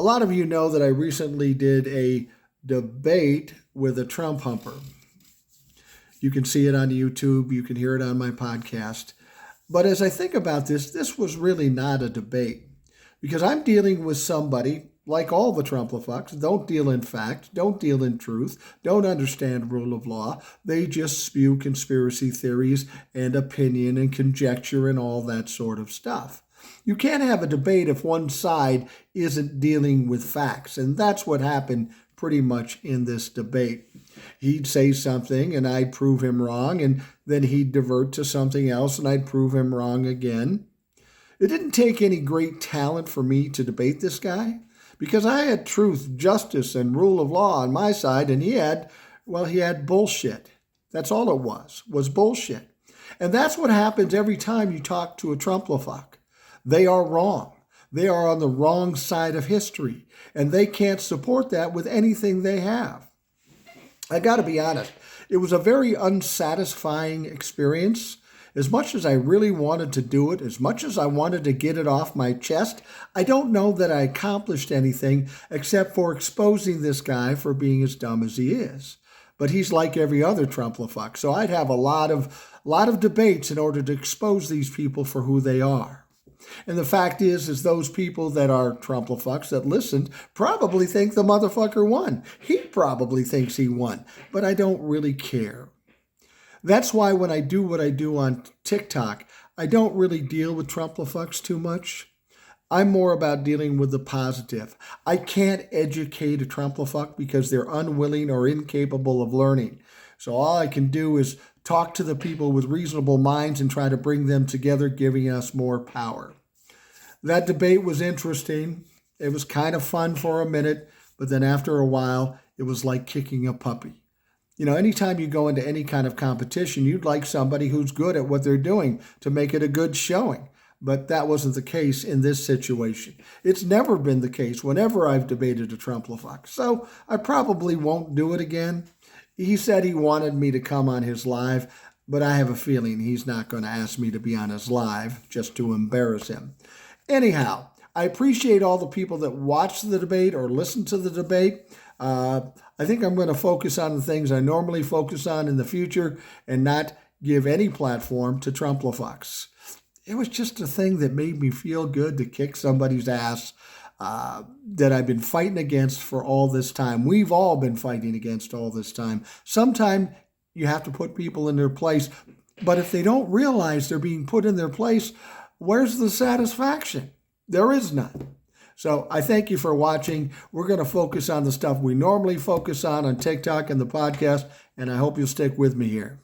A lot of you know that I recently did a debate with a Trump humper. You can see it on YouTube. You can hear it on my podcast. But as I think about this was really not a debate because I'm dealing with somebody, like all the Trumplafucks, don't deal in fact, don't deal in truth, don't understand rule of law. They just spew conspiracy theories and opinion and conjecture and all that sort of stuff. You can't have a debate if one side isn't dealing with facts, and that's what happened pretty much in this debate. He'd say something and I'd prove him wrong, and then he'd divert to something else and I'd prove him wrong again. It didn't take any great talent for me to debate this guy because I had truth, justice, and rule of law on my side, and he had bullshit. That's all it was bullshit. And that's what happens every time you talk to a Trumplafuck. They are wrong. They are on the wrong side of history, and they can't support that with anything they have. I got to be honest, it was a very unsatisfying experience. As much as I really wanted to do it, as much as I wanted to get it off my chest, I don't know that I accomplished anything except for exposing this guy for being as dumb as he is. But he's like every other Trumplafuck, so I'd have a lot of debates in order to expose these people for who they are. And the fact is those people that are Trumplafucks that listened probably think the motherfucker won. He probably thinks he won, but I don't really care. That's why when I do what I do on TikTok, I don't really deal with Trumplafucks too much. I'm more about dealing with the positive. I can't educate a Trumplafuck because they're unwilling or incapable of learning. So all I can do is talk to the people with reasonable minds and try to bring them together, giving us more power. That debate was interesting. It was kind of fun for a minute, but then after a while, it was like kicking a puppy. You know, anytime you go into any kind of competition, you'd like somebody who's good at what they're doing to make it a good showing. But that wasn't the case in this situation. It's never been the case whenever I've debated a Trumplafuck. So I probably won't do it again. He said he wanted me to come on his live, but I have a feeling he's not going to ask me to be on his live just to embarrass him. Anyhow, I appreciate all the people that watch the debate or listen to the debate. I think I'm going to focus on the things I normally focus on in the future and not give any platform to Trumplafucks. It was just a thing that made me feel good to kick somebody's ass that I've been fighting against for all this time. We've all been fighting against all this time. Sometimes you have to put people in their place, but if they don't realize they're being put in their place, where's the satisfaction? There is none. So I thank you for watching. We're going to focus on the stuff we normally focus on TikTok and the podcast, and I hope you'll stick with me here.